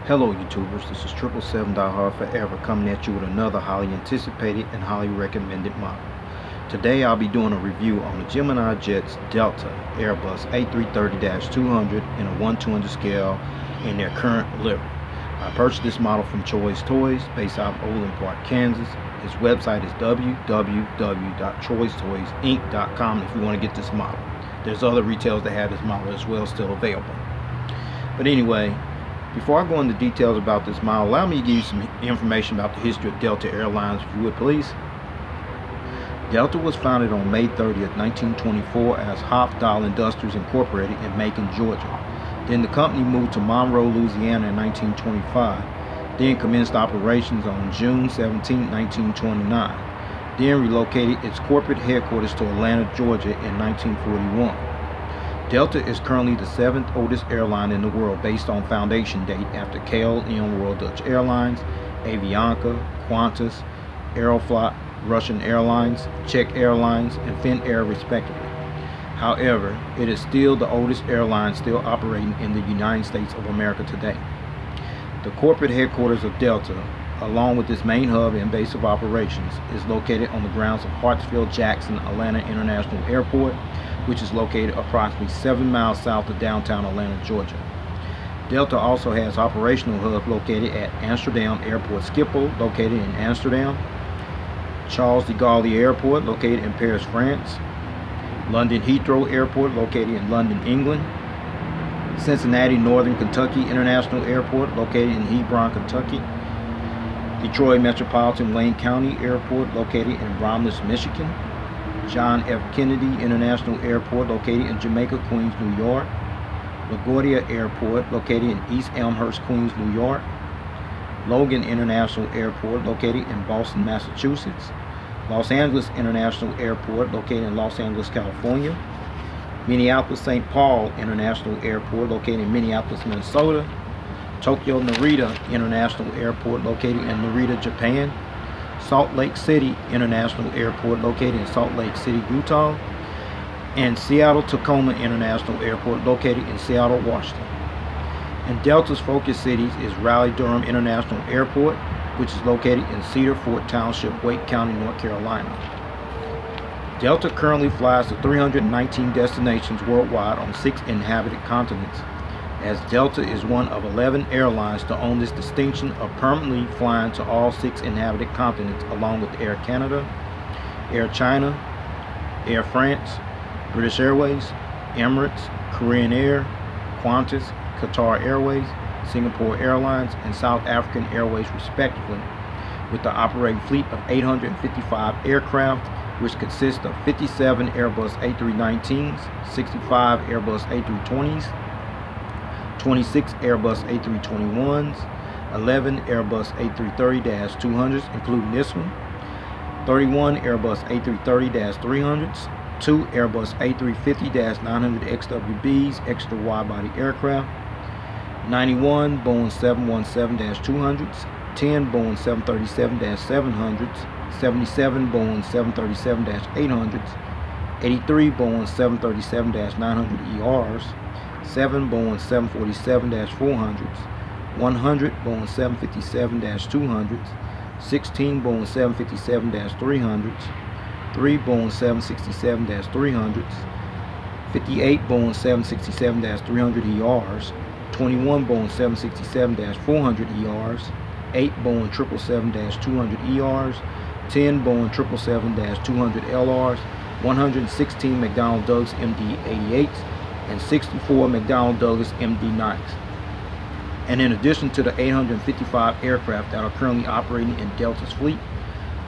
Hello YouTubers, this is 777 Forever coming at you with another highly anticipated and highly recommended model. Today I'll be doing a review on the Gemini Jets Delta Airbus A330-200 in a 1/200 scale in their current livery. I purchased this model from Choice Toys based out of Overland Park, Kansas. His website is www.choicetoysinc.com if you want to get this model. There's other retailers that have this model as well still available. But anyway, before I go into details about this model, allow me to give you some information about the history of Delta Airlines, if you would please. Delta was founded on May 30th, 1924 as Hofdahl Industries Incorporated in Macon, Georgia. Then the company moved to Monroe, Louisiana in 1925. Then commenced operations on June 17, 1929. Then relocated its corporate headquarters to Atlanta, Georgia in 1941. Delta is currently the 7th oldest airline in the world based on foundation date after KLM Royal Dutch Airlines, Avianca, Qantas, Aeroflot, Russian Airlines, Czech Airlines, and Finnair respectively. However, it is still the oldest airline still operating in the United States of America today. The corporate headquarters of Delta, along with its main hub and base of operations, is located on the grounds of Hartsfield-Jackson Atlanta International Airport, which is located approximately 7 miles south of downtown Atlanta, Georgia. Delta also has operational hub located at Amsterdam Airport Schiphol, located in Amsterdam, Charles de Gaulle Airport, located in Paris, France, London Heathrow Airport, located in London, England, Cincinnati Northern Kentucky International Airport, located in Hebron, Kentucky, Detroit Metropolitan Wayne County Airport, located in Romulus, Michigan, John F. Kennedy International Airport, located in Jamaica, Queens, New York, LaGuardia Airport, located in East Elmhurst, Queens, New York, Logan International Airport, located in Boston, Massachusetts, Los Angeles International Airport, located in Los Angeles, California, Minneapolis-St. Paul International Airport, located in Minneapolis, Minnesota, Tokyo Narita International Airport, located in Narita, Japan, Salt Lake City International Airport, located in Salt Lake City, Utah, and Seattle-Tacoma International Airport, located in Seattle, Washington. And Delta's focus cities is Raleigh-Durham International Airport, which is located in Cedar Fort Township, Wake County, North Carolina. Delta currently flies to 319 destinations worldwide on 6 inhabited continents, as Delta is one of 11 airlines to own this distinction of permanently flying to all 6 inhabited continents, along with Air Canada, Air China, Air France, British Airways, Emirates, Korean Air, Qantas, Qatar Airways, Singapore Airlines, and South African Airways respectively, with the operating fleet of 855 aircraft, which consists of 57 Airbus A319s, 65 Airbus A320s, 26 Airbus A321s, 11 Airbus A330-200s, including this one, 31 Airbus A330-300s, 2 Airbus A350-900 XWBs, extra wide-body aircraft, 91 Boeing 717-200s, 10 Boeing 737-700s, 77 Boeing 737-800s, 83 Boeing 737-900ERs, 7 Boeing 747-400s, 100 Boeing 757-200s, 16 Boeing 757-300s, 3 Boeing 767-300s, 58 Boeing 767-300ERs, 21 Boeing 767-400ERs, 8 Boeing 777-200ERs, 10 Boeing 777-200LRs, 116 McDonnell Douglas MD-88s, and 64 McDonnell Douglas MD-9s. And in addition to the 855 aircraft that are currently operating in Delta's fleet,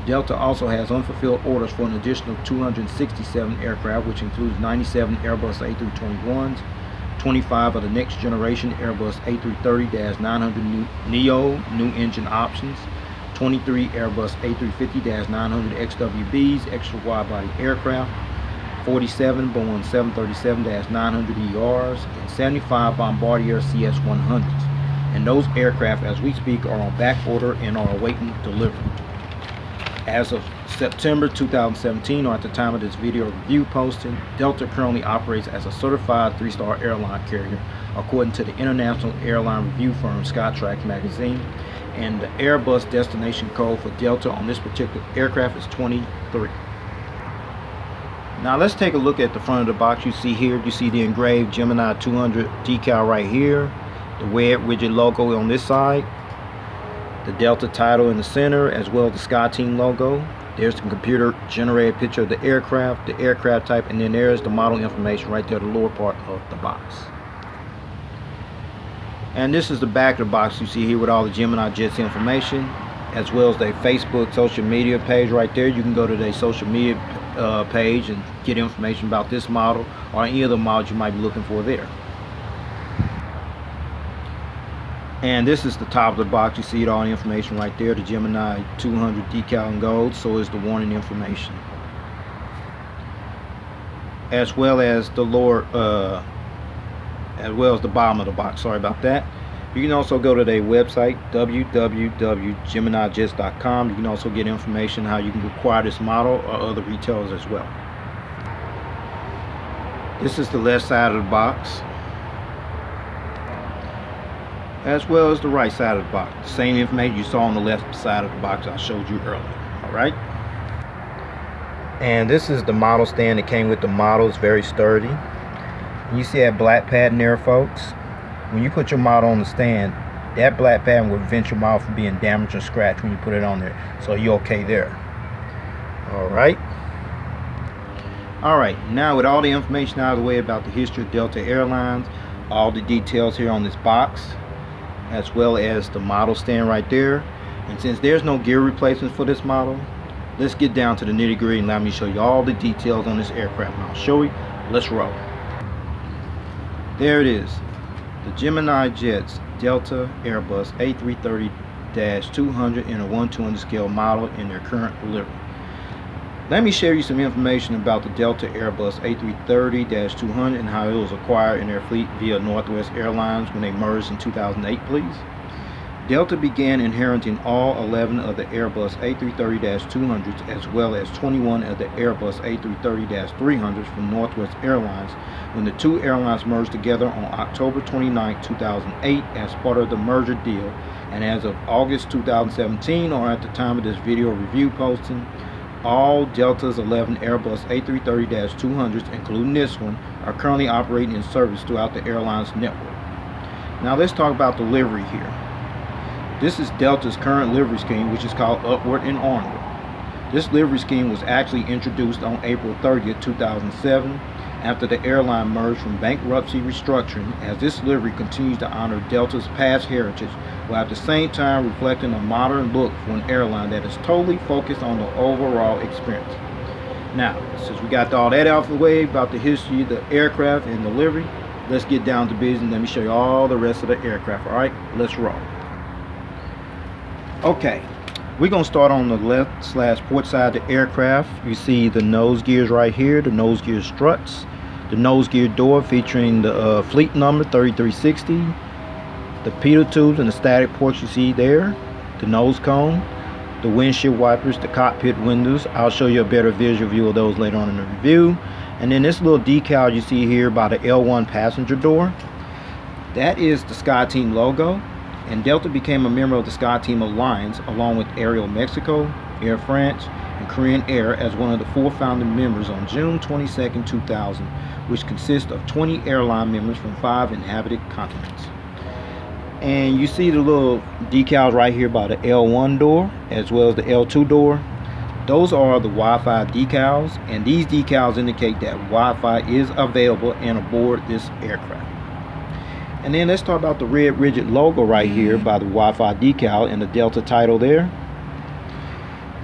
Delta also has unfulfilled orders for an additional 267 aircraft, which includes 97 Airbus A321s, 25 of the next generation Airbus A330-900 Neo new engine options, 23 Airbus A350-900 XWBs extra wide body aircraft, 47 Boeing 737-900ERs, and 75 Bombardier CS-100s. And those aircraft, as we speak, are on back order and are awaiting delivery. As of September 2017, or at the time of this video review posting, Delta currently operates as a certified 3-star airline carrier according to the international airline review firm Skytrax magazine, and the Airbus destination code for Delta on this particular aircraft is 23. Now let's take a look at the front of the box. You see here, you see the engraved Gemini 200 decal right here, the red widget logo on this side, the Delta title in the center, as well as the SkyTeam logo. There's the computer generated picture of the aircraft type, and then there's the model information right there, the lower part of the box. And this is the back of the box you see here with all the Gemini Jets information, as well as their Facebook social media page right there. You can go to their social media page and get information about this model or any of the models you might be looking for there. And this is the top of the box. You see all the information right there, the Gemini 200 decal in gold. So is the warning information, as well as the lower as well as the bottom of the box. Sorry about that. You can also go to their website, www.GeminiJets.com. You can also get information how you can acquire this model or other retailers as well. This is the left side of the box, as well as the right side of the box. The same information you saw on the left side of the box I showed you earlier. Alright. And this is the model stand that came with the model. It's very sturdy. And you see that black padding there, folks. When you put your model on the stand, that black padding will prevent your model from being damaged or scratched when you put it on there. So you're okay there. Alright. Alright, now with all the information out of the way about the history of Delta Airlines, all the details here on this box, as well as the model stand right there, and since there's no gear replacements for this model, let's get down to the nitty-gritty and let me show you all the details on this aircraft. Now, shall we? Let's roll. There it is. The Gemini Jets Delta Airbus A330-200 in a 1/200 scale model in their current delivery. Let me share you some information about the Delta Airbus A330-200 and how it was acquired in their fleet via Northwest Airlines when they merged in 2008, please. Delta began inheriting all 11 of the Airbus A330-200s as well as 21 of the Airbus A330-300s from Northwest Airlines when the two airlines merged together on October 29, 2008 as part of the merger deal, and as of August 2017, or at the time of this video review posting, all Delta's 11 Airbus A330-200s, including this one, are currently operating in service throughout the airline's network. Now let's talk about the livery here. This is Delta's current livery scheme, which is called Upward and Onward. This livery scheme was actually introduced on April 30th, 2007, after the airline merged from Bankruptcy Restructuring, as this livery continues to honor Delta's past heritage while at the same time reflecting a modern look for an airline that is totally focused on the overall experience. Now, since we got all that out of the way about the history of the aircraft and the livery, let's get down to business. Let me show you all the rest of the aircraft. Alright, let's roll. Okay, we're going to start on the left/port side of the aircraft. You see the nose gears right here, the nose gear struts, the nose gear door featuring the fleet number 3360, the pitot tubes and the static ports you see there, the nose cone, the windshield wipers, the cockpit windows. I'll show you a better visual view of those later on in the review. And then this little decal you see here by the L1 passenger door, that is the SkyTeam logo. And Delta became a member of the SkyTeam Alliance along with Aerial Mexico, Air France, and Korean Air as one of the 4 founding members on June 22, 2000, which consists of 20 airline members from 5 inhabited continents. And you see the little decals right here by the L1 door as well as the L2 door. Those are the Wi-Fi decals, and these decals indicate that Wi-Fi is available and aboard this aircraft. And then let's talk about the red rigid logo right here by the Wi-Fi decal and the Delta title there.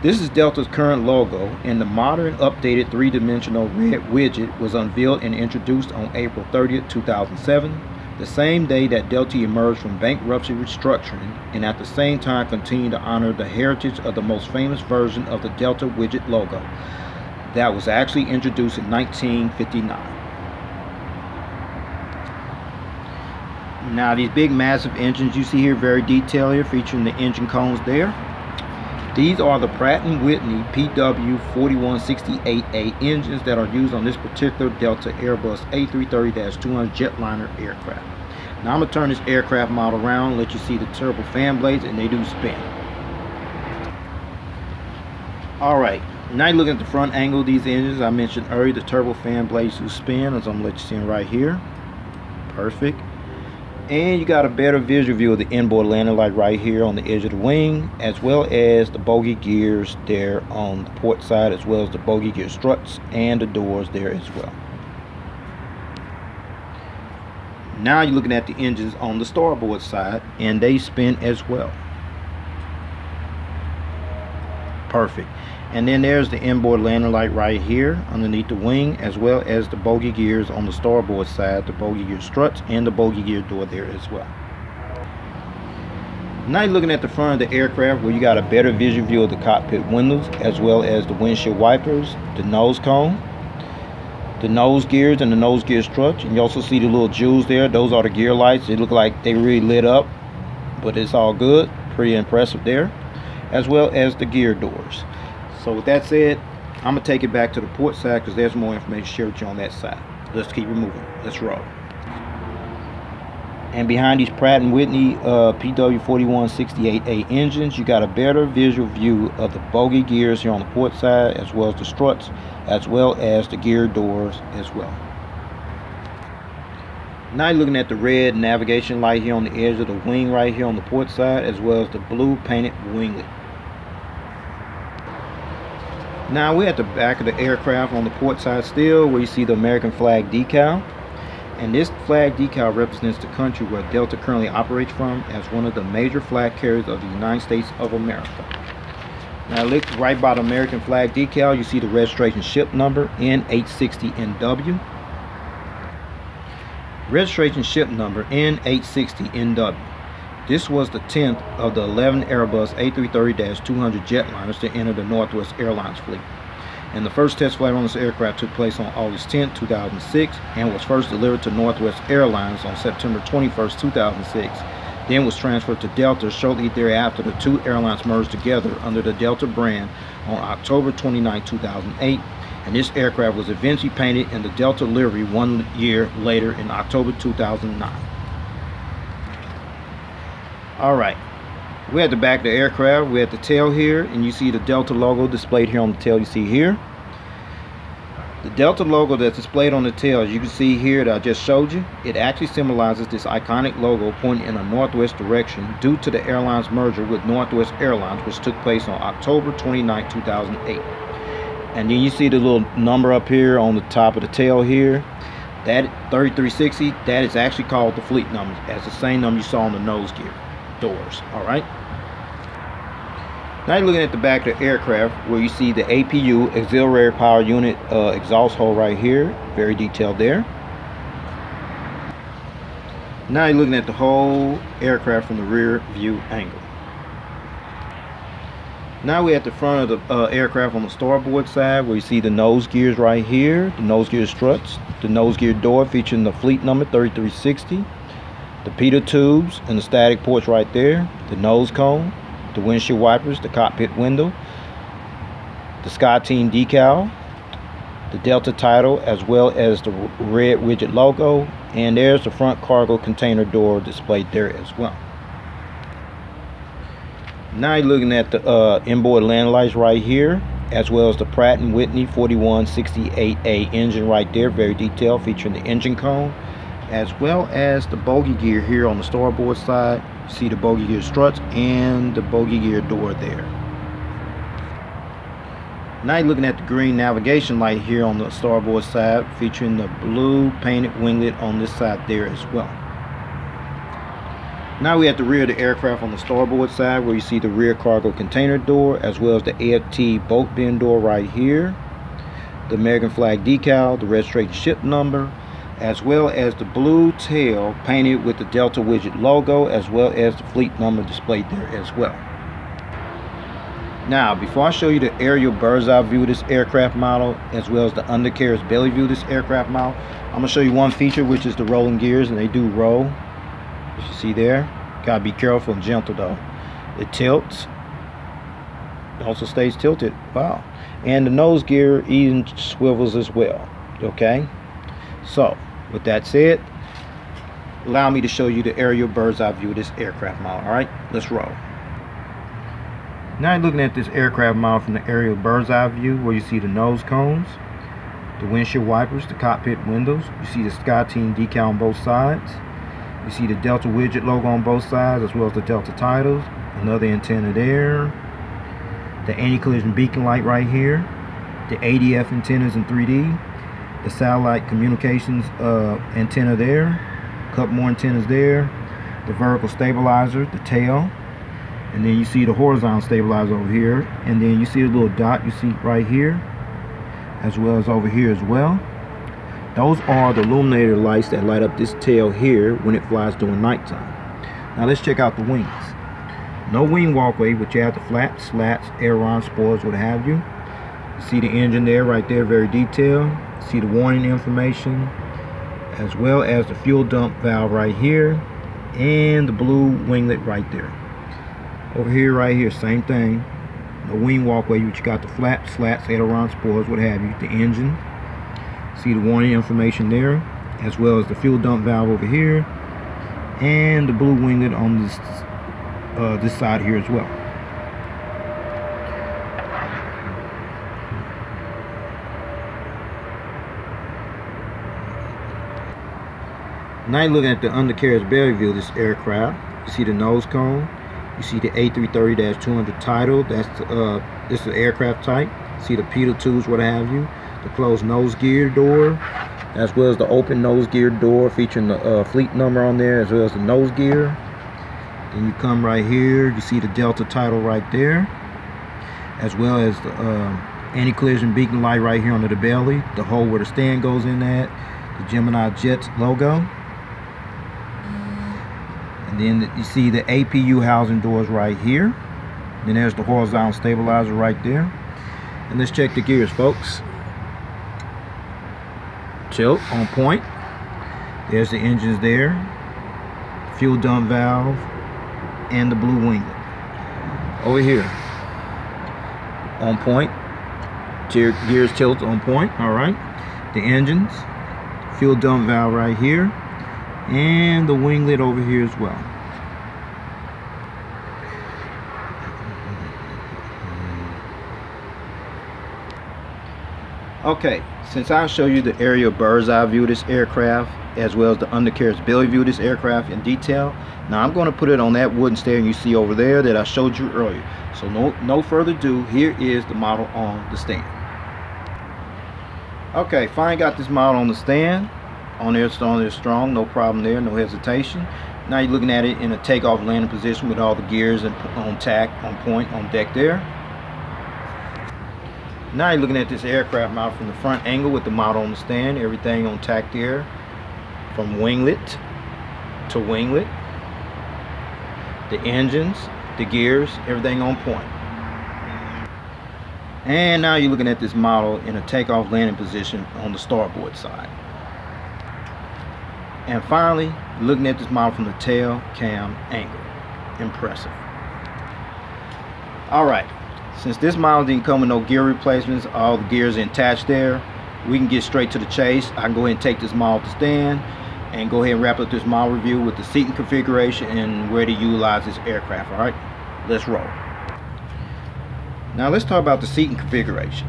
This is Delta's current logo, and the modern updated 3-dimensional red widget was unveiled and introduced on April 30th, 2007, the same day that Delta emerged from Bankruptcy Restructuring, and at the same time continued to honor the heritage of the most famous version of the Delta widget logo that was actually introduced in 1959. Now these big massive engines you see here, very detailed here, featuring the engine cones there. These are the Pratt & Whitney PW4168A engines that are used on this particular Delta Airbus A330-200 jetliner aircraft. Now I'm going to turn this aircraft model around, let you see the turbo fan blades, and they do spin. Alright, now you're looking at the front angle of these engines. I mentioned earlier the turbo fan blades do spin, as I'm going to let you see them right here. Perfect. And you got a better visual view of the inboard landing light right here on the edge of the wing, as well as the bogie gears there on the port side, as well as the bogie gear struts and the doors there as well. Now you're looking at the engines on the starboard side, and they spin as well. Perfect. And then there's the inboard landing light right here underneath the wing, as well as the bogie gears on the starboard side, the bogie gear struts and the bogie gear door there as well. Now you're looking at the front of the aircraft, where you got a better visual view of the cockpit windows, as well as the windshield wipers, the nose cone, the nose gears and the nose gear struts. And you also see the little jewels there. Those are the gear lights. They look like they really lit up, but it's all good. Pretty impressive there. As well as the gear doors. So with that said, I'm going to take it back to the port side, because there's more information to share with you on that side. Let's keep it moving. Let's roll. And behind these Pratt & Whitney PW4168A engines, you got a better visual view of the bogie gears here on the port side, as well as the struts, as well as the gear doors as well. Now you're looking at the red navigation light here on the edge of the wing right here on the port side, as well as the blue painted winglet. Now we're at the back of the aircraft on the port side still, where you see the American flag decal. And this flag decal represents the country where Delta currently operates from, as one of the major flag carriers of the United States of America. Now look right by the American flag decal, you see the registration ship number N860NW. Registration ship number N860NW. This was the 10th of the 11 Airbus A330-200 jetliners to enter the Northwest Airlines fleet. And the first test flight on this aircraft took place on August 10, 2006, and was first delivered to Northwest Airlines on September 21, 2006. Then was transferred to Delta shortly thereafter. The two airlines merged together under the Delta brand on October 29, 2008. And this aircraft was eventually painted in the Delta livery 1 year later in October 2009. Alright, we're at the back of the aircraft. We're at the tail here, and you see the Delta logo displayed here on the tail. You see here the Delta logo that's displayed on the tail, as you can see here that I just showed you. It actually symbolizes this iconic logo pointing in a northwest direction due to the airline's merger with Northwest Airlines, which took place on October 29, 2008. And then you see the little number up here on the top of the tail here. That 3360, that is actually called the fleet number, as the same number you saw on the nose gear doors. Alright, now you're looking at the back of the aircraft, where you see the APU, auxiliary power unit, exhaust hole right here, very detailed there. Now you're looking at the whole aircraft from the rear view angle. Now we're at the front of the aircraft on the starboard side, where you see the nose gears right here, the nose gear struts, the nose gear door featuring the fleet number 3360, the pitot tubes and the static ports right there, the nose cone, the windshield wipers, the cockpit window, the SkyTeam decal, the Delta title, as well as the red widget logo, and there's the front cargo container door displayed there as well. Now you're looking at the inboard landing lights right here, as well as the Pratt & Whitney 4168A engine right there, very detailed, featuring the engine cone, as well as the bogie gear here on the starboard side. You see the bogie gear struts and the bogie gear door there. Now you're looking at the green navigation light here on the starboard side, featuring the blue painted winglet on this side there as well. Now we're at the rear of the aircraft on the starboard side, where you see the rear cargo container door, as well as the AFT boat bin door right here, the American flag decal, the registration ship number, as well as the blue tail painted with the Delta widget logo, as well as the fleet number displayed there as well. Now, before I show you the aerial bird's eye view of this aircraft model, as well as the undercarriage belly view of this aircraft model, I'm going to show you one feature, which is the rolling gears, and they do roll, as you see there. Gotta be careful and gentle though. It tilts, also stays tilted. Wow. And the nose gear even swivels as well. Okay, so with that said, allow me to show you the aerial bird's eye view of this aircraft model. All right, let's roll. Now you're looking at this aircraft model from the aerial bird's eye view, where you see the nose cones, the windshield wipers, the cockpit windows. You see the SkyTeam decal on both sides. You see the Delta widget logo on both sides, as well as the Delta titles. Another antenna there. The anti-collision beacon light right here. The ADF antennas in 3D. The satellite communications antenna there. A couple more antennas there. The vertical stabilizer, the tail. And then you see the horizontal stabilizer over here. And then you see the little dot you see right here, as well as over here as well. Those are the illuminator lights that light up this tail here when it flies during nighttime. Now let's check out the wings. No wing walkway, but you have the flaps, slats, aileron, spoilers, what have you. You see the engine there, right there, very detailed. You see the warning information, as well as the fuel dump valve right here, and the blue winglet right there. Over here, right here, same thing. No wing walkway, but you got the flaps, slats, aileron, spoilers, what have you. The engine. See the warning information there, as well as the fuel dump valve over here, and the blue winglet on this side here as well. Now you're looking at the undercarriage belly view of this aircraft. You see the nose cone. You see the A330-200 title. That's this is the aircraft type. See the pedal tools, what have you. The closed nose gear door, as well as the open nose gear door featuring the fleet number on there, as well as the nose gear. Then you come right here, you see the Delta title right there, as well as the anti-collision beacon light right here under the belly, the hole where the stand goes in at, the Gemini Jets logo. And then you see the APU housing doors right here. Then there's the horizontal stabilizer right there. And let's check the gears, folks. Tilt on point. There's the engines there, fuel dump valve, and the blue winglet. Over here, on point. Gears tilt on point. All right. The engines, fuel dump valve right here, and the winglet over here as well. Okay, since I'll show you the aerial bird's eye view of this aircraft, as well as the undercarriage belly view of this aircraft in detail, now I'm going to put it on that wooden stand you see over there that I showed you earlier. So no further ado, here is the model on the stand. Okay, finally got this model on the stand. On there, strong, no problem there, no hesitation. Now you're looking at it in a takeoff landing position with all the gears and on tack, on point, on deck there. Now you're looking at this aircraft model from the front angle with the model on the stand, everything on tack there, from winglet to winglet, the engines, the gears, everything on point. And now you're looking at this model in a takeoff landing position on the starboard side. And finally, looking at this model from the tail cam angle. Impressive. Alright, since this model didn't come with no gear replacements, all the gears are attached there, we can get straight to the chase. I can go ahead and take this model to stand and go ahead and wrap up this model review with the seating configuration and where to utilize this aircraft. Alright, let's roll. Now let's talk about the seating configuration.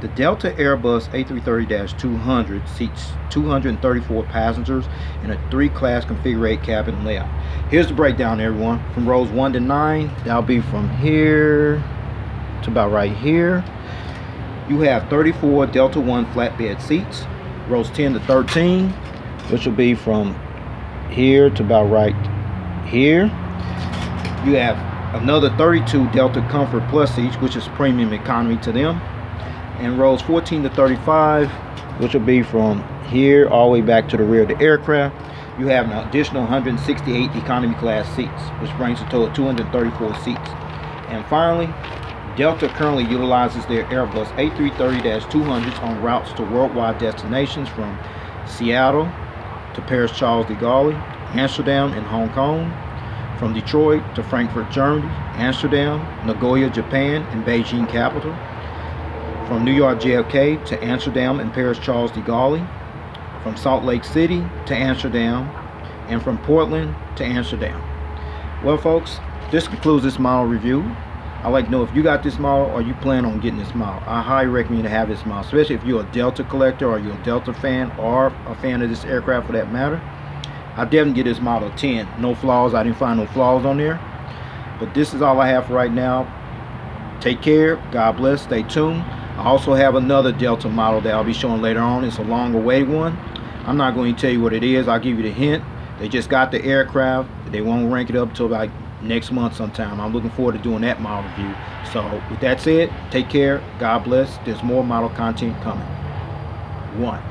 The Delta Airbus A330-200 seats 234 passengers in a 3-class configurated cabin layout. Here's the breakdown, everyone. From rows 1 to 9, that'll be from here to about right here. You have 34 Delta 1 flatbed seats. Rows 10 to 13, which will be from here to about right here. You have another 32 Delta Comfort Plus seats, which is premium economy to them. And rows 14 to 35, which will be from here all the way back to the rear of the aircraft. You have an additional 168 economy class seats, which brings a total of 234 seats. And finally, Delta currently utilizes their Airbus A330-200s on routes to worldwide destinations from Seattle to Paris Charles de Gaulle, Amsterdam, and Hong Kong. from Detroit to Frankfurt, Germany, Amsterdam, Nagoya, Japan, and Beijing capital, from New York JFK to Amsterdam and Paris Charles de Gaulle, from Salt Lake City to Amsterdam, and from Portland to Amsterdam. Well folks, this concludes this model review. I'd like to know if you got this model or you plan on getting this model. I highly recommend you to have this model, especially if you're a Delta collector or you're a Delta fan or a fan of this aircraft for that matter. I definitely get this model 10. No flaws. I didn't find no flaws on there. But this is all I have for right now. Take care. God bless. Stay tuned. I also have another Delta model that I'll be showing later on. It's a long awaited one. I'm not going to tell you what it is. I'll give you the hint. They just got the aircraft. They won't rank it up until like next month sometime. I'm looking forward to doing that model review. So with that said, take care. God bless. There's more model content coming. 1.